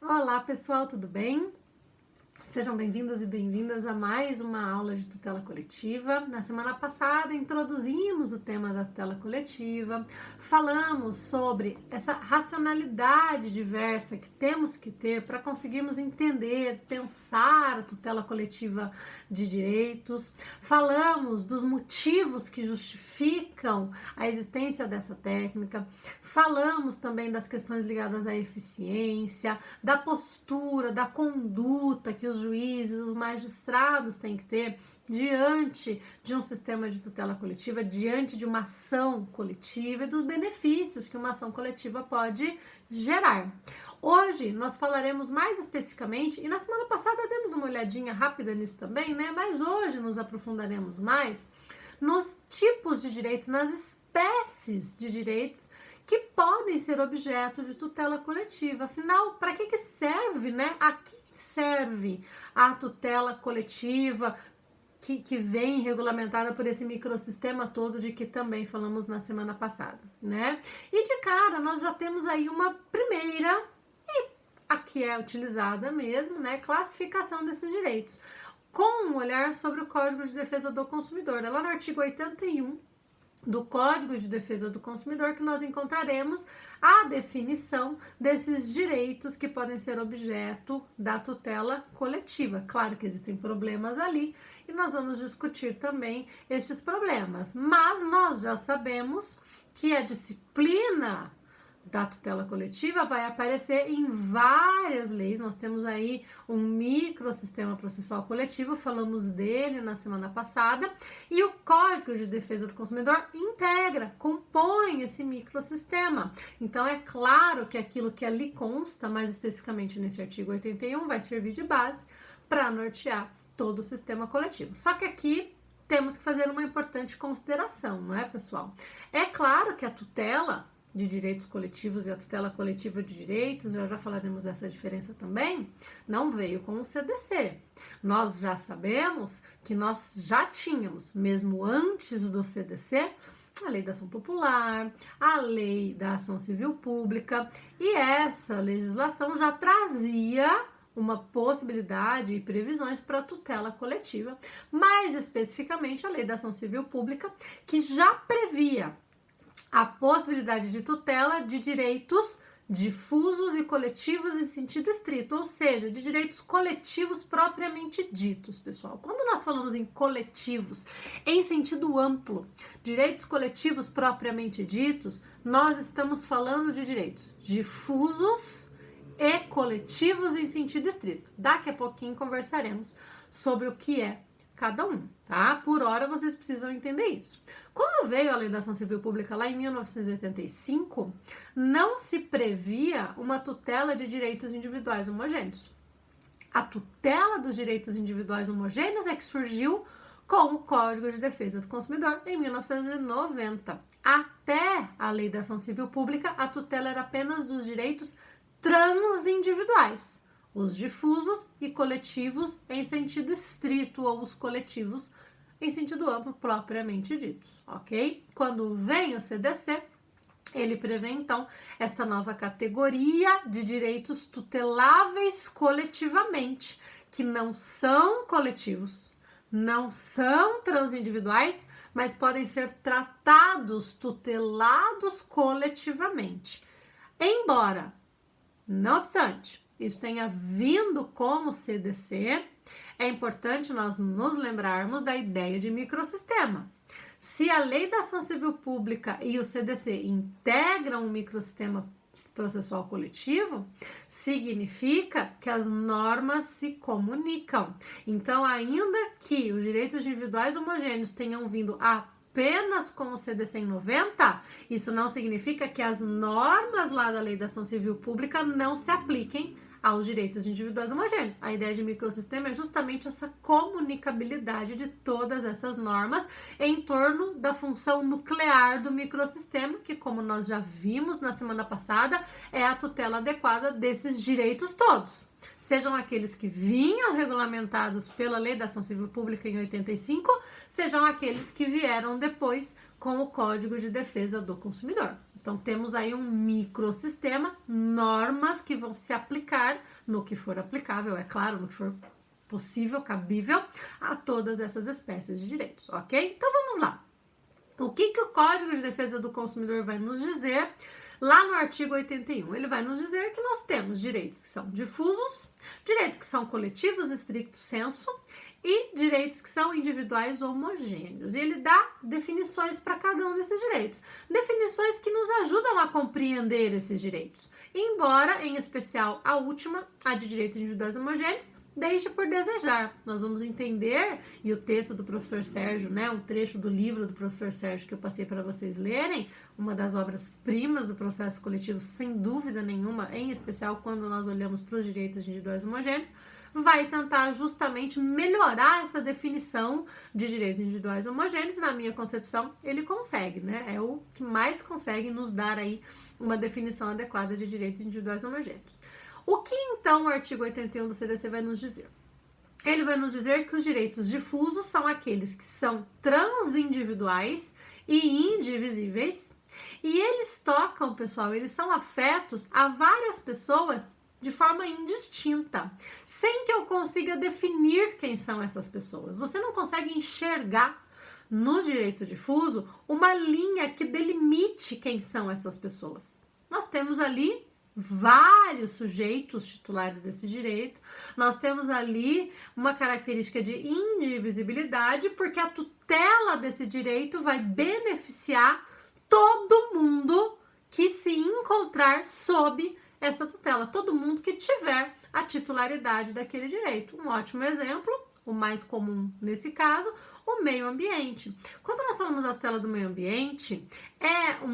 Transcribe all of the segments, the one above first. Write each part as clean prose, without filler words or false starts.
Olá pessoal, tudo bem? Sejam bem-vindos e bem-vindas a mais uma aula de tutela coletiva. Na semana passada introduzimos o tema da tutela coletiva, falamos sobre essa racionalidade diversa que temos que ter para conseguirmos entender, pensar a tutela coletiva de direitos, falamos dos motivos que justificam a existência dessa técnica, falamos também das questões ligadas à eficiência, da postura, da conduta que os juízes, os magistrados têm que ter diante de um sistema de tutela coletiva, diante de uma ação coletiva e dos benefícios que uma ação coletiva pode gerar. Hoje nós falaremos mais especificamente, e na semana passada demos uma olhadinha rápida nisso também, né? Mas hoje nos aprofundaremos mais nos tipos de direitos, nas espécies de direitos que podem ser objeto de tutela coletiva. Afinal, para que serve, né? A que serve a tutela coletiva que vem regulamentada por esse microsistema todo de que também falamos na semana passada, né? E de cara, nós já temos aí uma primeira, e a que é utilizada mesmo, né? Classificação desses direitos, com um olhar sobre o Código de Defesa do Consumidor. É lá no artigo 81 do Código de Defesa do Consumidor que nós encontraremos a definição desses direitos que podem ser objeto da tutela coletiva. Claro que existem problemas ali e nós vamos discutir também estes problemas, mas nós já sabemos que a disciplina da tutela coletiva vai aparecer em várias leis. Nós temos aí um microsistema processual coletivo, falamos dele na semana passada, e o Código de Defesa do Consumidor integra, compõe esse microsistema. Então é claro que aquilo que ali consta, mais especificamente nesse artigo 81, vai servir de base para nortear todo o sistema coletivo. Só que aqui temos que fazer uma importante consideração, não é, pessoal? É claro que a tutela de direitos coletivos e a tutela coletiva de direitos, já falaremos dessa diferença também, não veio com o CDC. Nós já sabemos que nós já tínhamos, mesmo antes do CDC, a Lei da Ação Popular, a Lei da Ação Civil Pública, e essa legislação já trazia uma possibilidade e previsões para a tutela coletiva, mais especificamente a Lei da Ação Civil Pública, que já previa a possibilidade de tutela de direitos difusos e coletivos em sentido estrito, ou seja, de direitos coletivos propriamente ditos, pessoal. Quando nós falamos em coletivos em sentido amplo, direitos coletivos propriamente ditos, nós estamos falando de direitos difusos e coletivos em sentido estrito. Daqui a pouquinho conversaremos sobre o que é cada um, tá? Por hora vocês precisam entender isso. Quando veio a Lei da Ação Civil Pública lá em 1985, não se previa uma tutela de direitos individuais homogêneos. A tutela dos direitos individuais homogêneos é que surgiu com o Código de Defesa do Consumidor em 1990. Até a Lei da Ação Civil Pública, a tutela era apenas dos direitos transindividuais, os difusos e coletivos em sentido estrito, ou os coletivos em sentido amplo propriamente ditos, ok? Quando vem o CDC, ele prevê então esta nova categoria de direitos tuteláveis coletivamente, que não são coletivos, não são transindividuais, mas podem ser tratados, tutelados coletivamente. Embora, não obstante, isso tenha vindo como CDC, é importante nós nos lembrarmos da ideia de microsistema. Se a Lei da Ação Civil Pública e o CDC integram um microsistema processual coletivo, significa que as normas se comunicam. Então, ainda que os direitos individuais homogêneos tenham vindo apenas com o CDC em 90, isso não significa que as normas lá da Lei da Ação Civil Pública não se apliquem aos direitos individuais homogêneos. A ideia de microsistema é justamente essa comunicabilidade de todas essas normas em torno da função nuclear do microsistema, que, como nós já vimos na semana passada, é a tutela adequada desses direitos todos. Sejam aqueles que vinham regulamentados pela Lei da Ação Civil Pública em 85, sejam aqueles que vieram depois com o Código de Defesa do Consumidor. Então, temos aí um microsistema, normas que vão se aplicar no que for aplicável, é claro, no que for possível, cabível, a todas essas espécies de direitos, ok? Então, vamos lá. O que o Código de Defesa do Consumidor vai nos dizer? Lá no artigo 81, ele vai nos dizer que nós temos direitos que são difusos, direitos que são coletivos stricto sensu e direitos que são individuais homogêneos. E ele dá definições para cada um desses direitos. Definições que nos ajudam a compreender esses direitos. Embora, em especial, a última, a de direitos individuais homogêneos, deixe por desejar. Nós vamos entender, e o texto do professor Sérgio, né, um trecho do livro do professor Sérgio que eu passei para vocês lerem, uma das obras-primas do processo coletivo, sem dúvida nenhuma, em especial quando nós olhamos para os direitos individuais homogêneos, vai tentar justamente melhorar essa definição de direitos individuais homogêneos. Na minha concepção, ele consegue, né? É o que mais consegue nos dar aí uma definição adequada de direitos individuais homogêneos. O que então o artigo 81 do CDC vai nos dizer? Ele vai nos dizer que os direitos difusos são aqueles que são transindividuais e indivisíveis, e eles tocam, pessoal, eles são afetos a várias pessoas de forma indistinta, sem que eu consiga definir quem são essas pessoas. Você não consegue enxergar no direito difuso uma linha que delimite quem são essas pessoas. Nós temos ali vários sujeitos titulares desse direito, nós temos ali uma característica de indivisibilidade, porque a tutela desse direito vai beneficiar todo mundo que se encontrar sob essa tutela, todo mundo que tiver a titularidade daquele direito. Um ótimo exemplo, o mais comum nesse caso, o meio ambiente. Quando nós falamos da tutela do meio ambiente, é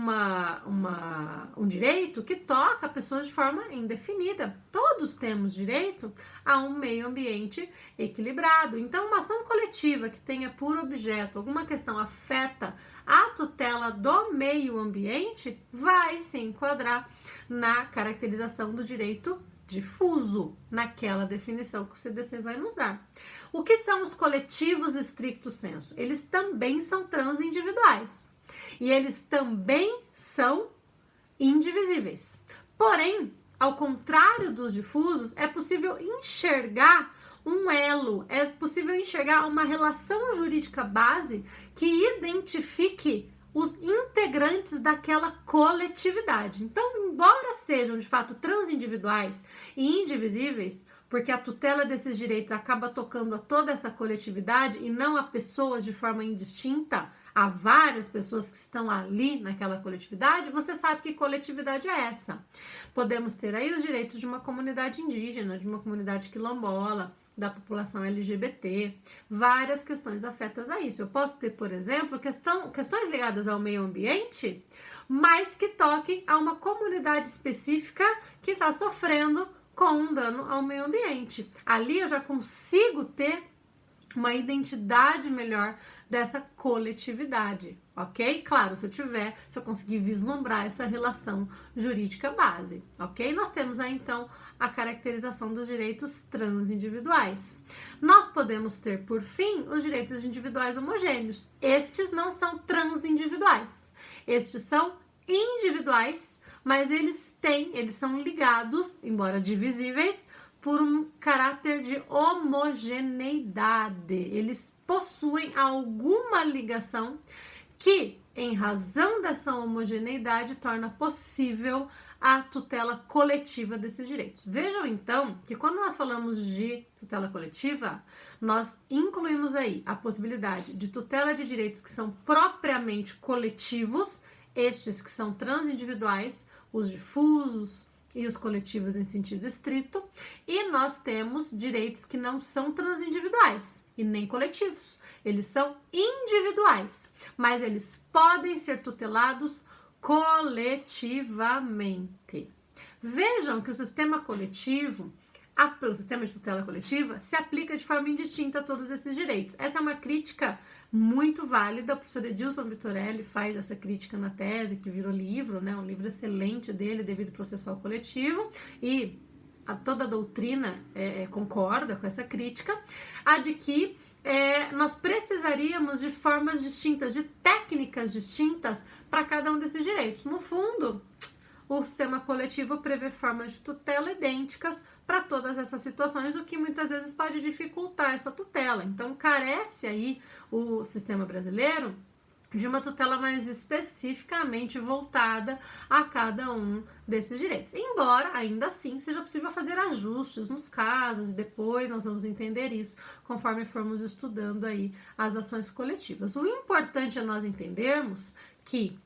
um direito que toca pessoas de forma indefinida. Todos temos direito a um meio ambiente equilibrado. Então, uma ação coletiva que tenha por objeto alguma questão afeta a tutela do meio ambiente vai se enquadrar na caracterização do direito difuso, naquela definição que o CDC vai nos dar. O que são os coletivos stricto sensu? Eles também são transindividuais e eles também são indivisíveis. Porém, ao contrário dos difusos, é possível enxergar um elo, é possível enxergar uma relação jurídica base que identifique os integrantes daquela coletividade. Então, embora sejam de fato transindividuais e indivisíveis, porque a tutela desses direitos acaba tocando a toda essa coletividade e não a pessoas de forma indistinta, a várias pessoas que estão ali naquela coletividade, você sabe que coletividade é essa. Podemos ter aí os direitos de uma comunidade indígena, de uma comunidade quilombola, da população LGBT, várias questões afetas a isso. Eu posso ter, por exemplo, questões ligadas ao meio ambiente, mas que toquem a uma comunidade específica que está sofrendo com um dano ao meio ambiente. Ali eu já consigo ter uma identidade melhor dessa coletividade, ok? Claro, se eu conseguir vislumbrar essa relação jurídica base, ok? Nós temos aí, então, a caracterização dos direitos transindividuais. Nós podemos ter, por fim, os direitos individuais homogêneos. Estes não são transindividuais. Estes são individuais, mas eles são ligados, embora divisíveis, por um caráter de homogeneidade. Eles possuem alguma ligação que, em razão dessa homogeneidade, torna possível a tutela coletiva desses direitos. Vejam, então, que quando nós falamos de tutela coletiva, nós incluímos aí a possibilidade de tutela de direitos que são propriamente coletivos, estes que são transindividuais, os difusos e os coletivos em sentido estrito, e nós temos direitos que não são transindividuais e nem coletivos. Eles são individuais, mas eles podem ser tutelados coletivamente. Vejam que o sistema coletivo, o sistema de tutela coletiva, se aplica de forma indistinta a todos esses direitos. Essa é uma crítica muito válida. O professor Edilson Vitorelli faz essa crítica na tese, que virou livro, né? Um livro excelente dele, Devido Processual Coletivo, e toda a doutrina concorda com essa crítica, a de que nós precisaríamos de formas distintas, de técnicas distintas para cada um desses direitos. No fundo, o sistema coletivo prevê formas de tutela idênticas para todas essas situações, o que muitas vezes pode dificultar essa tutela. Então, carece aí o sistema brasileiro de uma tutela mais especificamente voltada a cada um desses direitos. Embora, ainda assim, seja possível fazer ajustes nos casos, e depois nós vamos entender isso conforme formos estudando aí as ações coletivas. O importante é nós entendermos que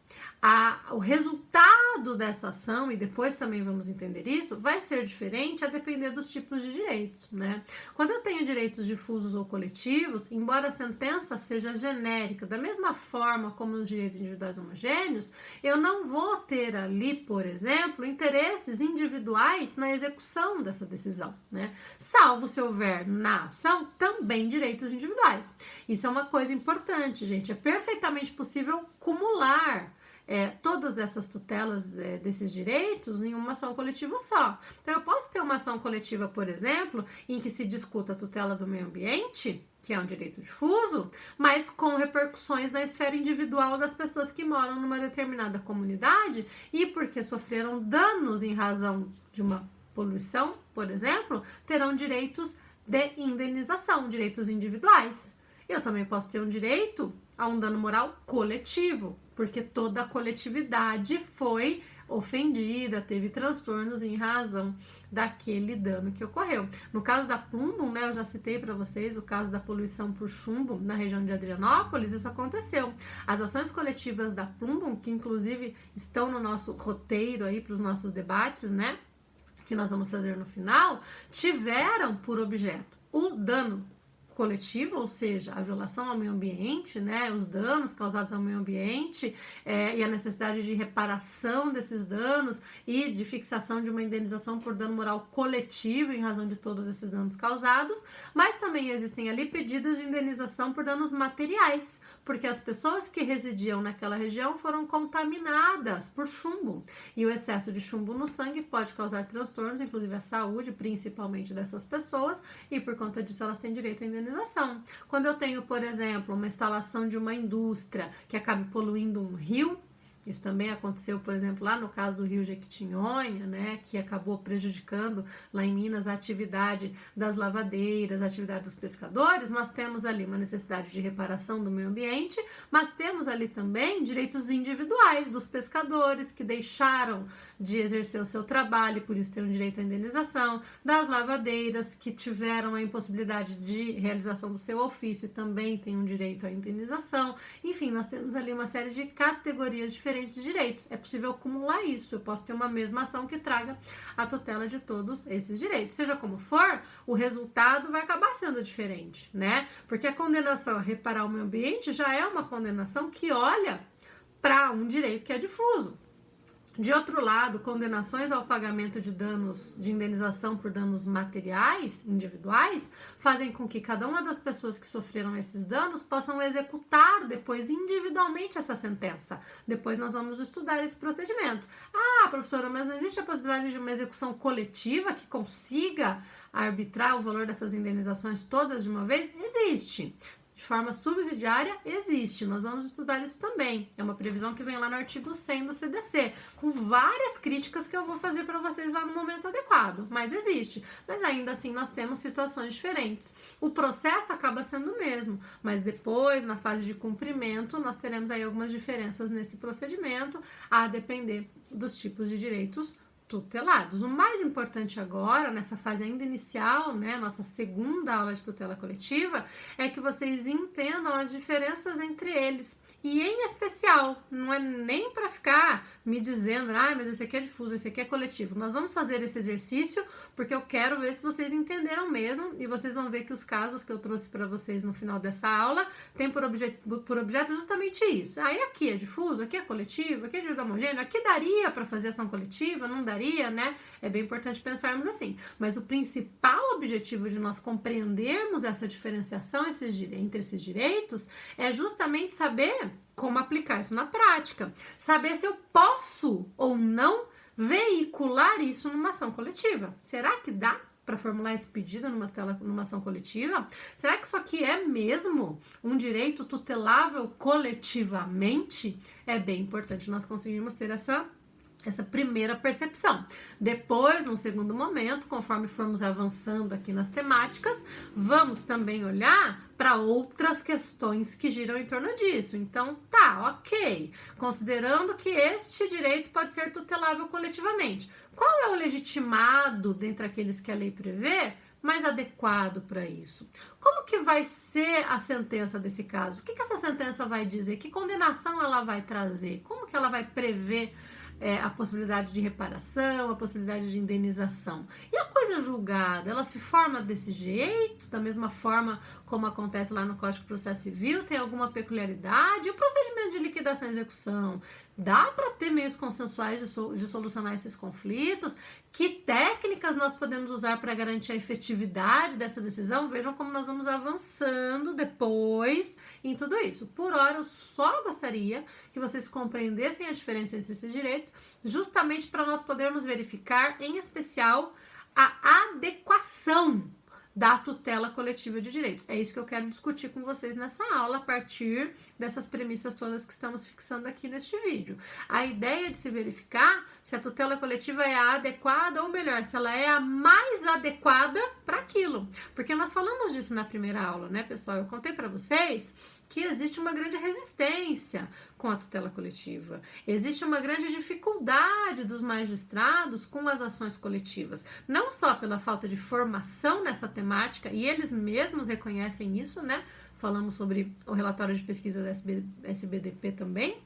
o resultado dessa ação, e depois também vamos entender isso, vai ser diferente a depender dos tipos de direitos, né? Quando eu tenho direitos difusos ou coletivos, embora a sentença seja genérica, da mesma forma como os direitos individuais homogêneos, eu não vou ter ali, por exemplo, interesses individuais na execução dessa decisão, né? Salvo se houver na ação também direitos individuais. Isso é uma coisa importante, gente. É perfeitamente possível cumular todas essas tutelas desses direitos em uma ação coletiva só. Então, eu posso ter uma ação coletiva, por exemplo, em que se discuta a tutela do meio ambiente, que é um direito difuso, mas com repercussões na esfera individual das pessoas que moram numa determinada comunidade e porque sofreram danos em razão de uma poluição, por exemplo, terão direitos de indenização, direitos individuais. Eu também posso ter um direito a um dano moral coletivo, porque toda a coletividade foi ofendida, teve transtornos em razão daquele dano que ocorreu. No caso da Plumbum, né, eu já citei para vocês o caso da poluição por chumbo na região de Adrianópolis, isso aconteceu. As ações coletivas da Plumbum, que inclusive estão no nosso roteiro aí para os nossos debates, né, que nós vamos fazer no final, tiveram por objeto o dano coletivo, ou seja, a violação ao meio ambiente, né, os danos causados ao meio ambiente e a necessidade de reparação desses danos e de fixação de uma indenização por dano moral coletivo em razão de todos esses danos causados, mas também existem ali pedidos de indenização por danos materiais, porque as pessoas que residiam naquela região foram contaminadas por chumbo, e o excesso de chumbo no sangue pode causar transtornos, inclusive à saúde, principalmente dessas pessoas, e por conta disso elas têm direito à indenização. Quando eu tenho, por exemplo, uma instalação de uma indústria que acabe poluindo um rio, isso também aconteceu, por exemplo, lá no caso do Rio Jequitinhonha, né, que acabou prejudicando lá em Minas a atividade das lavadeiras, a atividade dos pescadores. Nós temos ali uma necessidade de reparação do meio ambiente, mas temos ali também direitos individuais dos pescadores que deixaram de exercer o seu trabalho e por isso têm um direito à indenização, das lavadeiras que tiveram a impossibilidade de realização do seu ofício e também têm um direito à indenização. Enfim, nós temos ali uma série de categorias diferentes de direitos. É possível acumular isso. Eu posso ter uma mesma ação que traga a tutela de todos esses direitos. Seja como for, o resultado vai acabar sendo diferente, né? Porque a condenação a reparar o meio ambiente já é uma condenação que olha para um direito que é difuso. De outro lado, condenações ao pagamento de danos, de indenização por danos materiais, individuais, fazem com que cada uma das pessoas que sofreram esses danos possam executar depois individualmente essa sentença. Depois nós vamos estudar esse procedimento. Ah, professora, mas não existe a possibilidade de uma execução coletiva que consiga arbitrar o valor dessas indenizações todas de uma vez? Existe. De forma subsidiária, existe. Nós vamos estudar isso também. É uma previsão que vem lá no artigo 100 do CDC, com várias críticas que eu vou fazer para vocês lá no momento adequado. Mas existe. Mas ainda assim, nós temos situações diferentes. O processo acaba sendo o mesmo, mas depois, na fase de cumprimento, nós teremos aí algumas diferenças nesse procedimento, a depender dos tipos de direitos tutelados. O mais importante agora, nessa fase ainda inicial, né, nossa segunda aula de tutela coletiva, é que vocês entendam as diferenças entre eles. E em especial, não é nem para ficar me dizendo, mas esse aqui é difuso, esse aqui é coletivo. Nós vamos fazer esse exercício porque eu quero ver se vocês entenderam mesmo, e vocês vão ver que os casos que eu trouxe para vocês no final dessa aula têm por objeto justamente isso. Aí aqui é difuso, aqui é coletivo, aqui é direito homogêneo, aqui daria para fazer ação coletiva, não daria, né? É bem importante pensarmos assim. Mas o principal objetivo de nós compreendermos essa diferenciação entre esses direitos é justamente saber como aplicar isso na prática. Saber se eu posso ou não veicular isso numa ação coletiva. Será que dá? para formular esse pedido numa ação coletiva? Será que isso aqui é mesmo um direito tutelável coletivamente? É bem importante nós conseguirmos ter essa primeira percepção. Depois, num segundo momento, conforme formos avançando aqui nas temáticas, vamos também olhar para outras questões que giram em torno disso. Então, tá, ok. Considerando que este direito pode ser tutelável coletivamente, qual é o legitimado dentre aqueles que a lei prevê mais adequado para isso? Como que vai ser a sentença desse caso? O que essa sentença vai dizer? Que condenação ela vai trazer? Como que ela vai prever a possibilidade de reparação, a possibilidade de indenização? E a coisa julgada, ela se forma desse jeito, da mesma forma como acontece lá no Código de Processo Civil? Tem alguma peculiaridade? E o procedimento de liquidação e execução? Dá para ter meios consensuais de solucionar esses conflitos? Que técnicas nós podemos usar para garantir a efetividade dessa decisão? Vejam como nós vamos avançando depois em tudo isso. Por hora, eu só gostaria que vocês compreendessem a diferença entre esses direitos, justamente para nós podermos verificar, em especial, a adequação da tutela coletiva de direitos. É isso que eu quero discutir com vocês nessa aula, a partir dessas premissas todas que estamos fixando aqui neste vídeo. A ideia de se verificar se a tutela coletiva é a adequada, ou melhor, se ela é a mais adequada para aquilo. Porque nós falamos disso na primeira aula, né, pessoal? Eu contei para vocês que existe uma grande resistência com a tutela coletiva. Existe uma grande dificuldade dos magistrados com as ações coletivas. Não só pela falta de formação nessa temática, e eles mesmos reconhecem isso, né? Falamos sobre o relatório de pesquisa da SBDP também,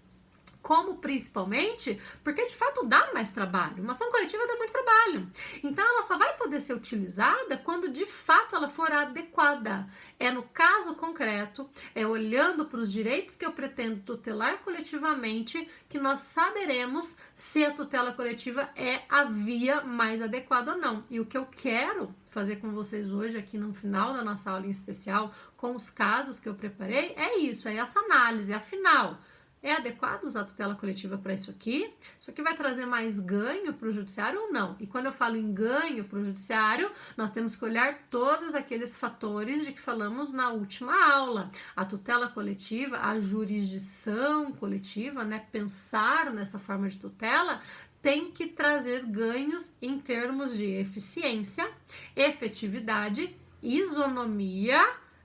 como principalmente porque de fato dá mais trabalho. Uma ação coletiva dá muito trabalho. Então ela só vai poder ser utilizada quando de fato ela for adequada. É no caso concreto, é olhando para os direitos que eu pretendo tutelar coletivamente, que nós saberemos se a tutela coletiva é a via mais adequada ou não. E o que eu quero fazer com vocês hoje aqui no final da nossa aula em especial, com os casos que eu preparei, é isso, é essa análise. Afinal, é adequado usar a tutela coletiva para isso aqui? Isso aqui vai trazer mais ganho para o judiciário ou não? E quando eu falo em ganho para o judiciário, nós temos que olhar todos aqueles fatores de que falamos na última aula. A tutela coletiva, a jurisdição coletiva, né? Pensar nessa forma de tutela tem que trazer ganhos em termos de eficiência, efetividade, isonomia,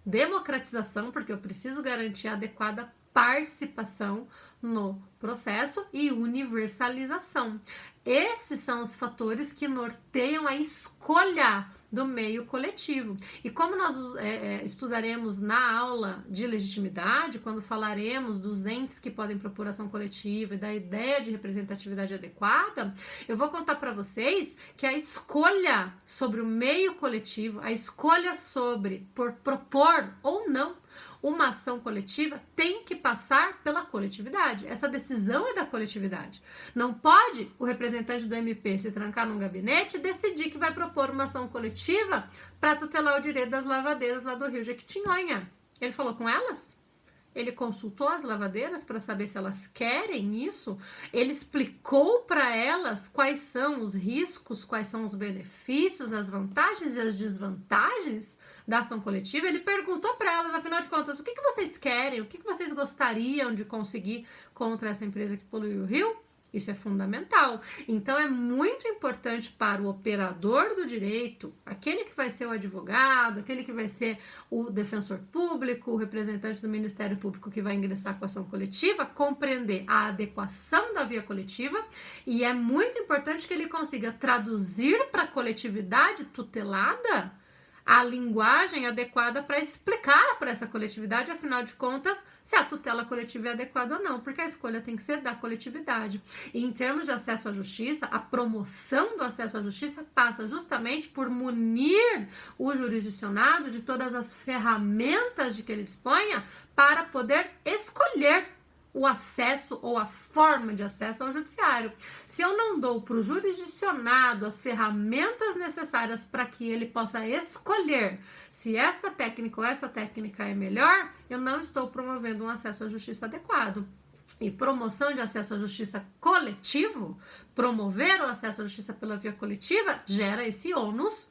democratização, porque eu preciso garantir a adequada participação no processo, e universalização. Esses são os fatores que norteiam a escolha do meio coletivo. E como nós estudaremos na aula de legitimidade, quando falaremos dos entes que podem propor ação coletiva e da ideia de representatividade adequada, eu vou contar para vocês que a escolha sobre o meio coletivo, a escolha sobre por propor ou não uma ação coletiva, tem que passar pela coletividade. Essa decisão é da coletividade. Não pode o representante do MP se trancar num gabinete e decidir que vai propor uma ação coletiva para tutelar o direito das lavadeiras lá do Rio Jequitinhonha. Ele falou com elas? Ele consultou as lavadeiras para saber se elas querem isso? Ele explicou para elas quais são os riscos, quais são os benefícios, as vantagens e as desvantagens da ação coletiva? Ele perguntou para elas, afinal de contas, o que vocês querem? O que vocês gostariam de conseguir contra essa empresa que poluiu o rio? Isso é fundamental. Então, é muito importante para o operador do direito, aquele que vai ser o advogado, aquele que vai ser o defensor público, o representante do Ministério Público que vai ingressar com a ação coletiva, compreender a adequação da via coletiva, e é muito importante que ele consiga traduzir para a coletividade tutelada a linguagem adequada para explicar para essa coletividade, afinal de contas, se a tutela coletiva é adequada ou não, porque a escolha tem que ser da coletividade. E em termos de acesso à justiça, a promoção do acesso à justiça passa justamente por munir o jurisdicionado de todas as ferramentas de que ele disponha para poder escolher o acesso ou a forma de acesso ao judiciário. Se eu não dou para o jurisdicionado as ferramentas necessárias para que ele possa escolher se esta técnica ou essa técnica é melhor, eu não estou promovendo um acesso à justiça adequado. E promoção de acesso à justiça coletivo, promover o acesso à justiça pela via coletiva, gera esse ônus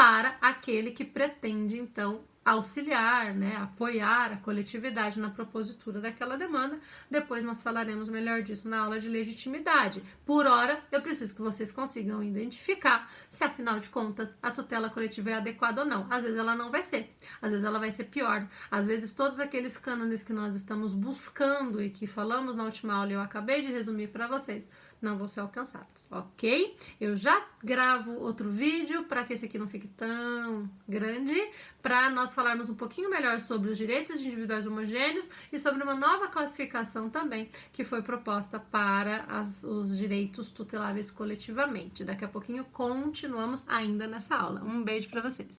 para aquele que pretende, então, auxiliar, né, apoiar a coletividade na propositura daquela demanda. Depois nós falaremos melhor disso na aula de legitimidade. Por hora, eu preciso que vocês consigam identificar se, afinal de contas, a tutela coletiva é adequada ou não. Às vezes ela não vai ser, às vezes ela vai ser pior, às vezes todos aqueles cânones que nós estamos buscando e que falamos na última aula e eu acabei de resumir para vocês, não vão ser alcançados, ok? Eu já gravo outro vídeo para que esse aqui não fique tão grande, para nós falarmos um pouquinho melhor sobre os direitos individuais homogêneos e sobre uma nova classificação também que foi proposta para os direitos tuteláveis coletivamente. Daqui a pouquinho continuamos ainda nessa aula. Um beijo para vocês!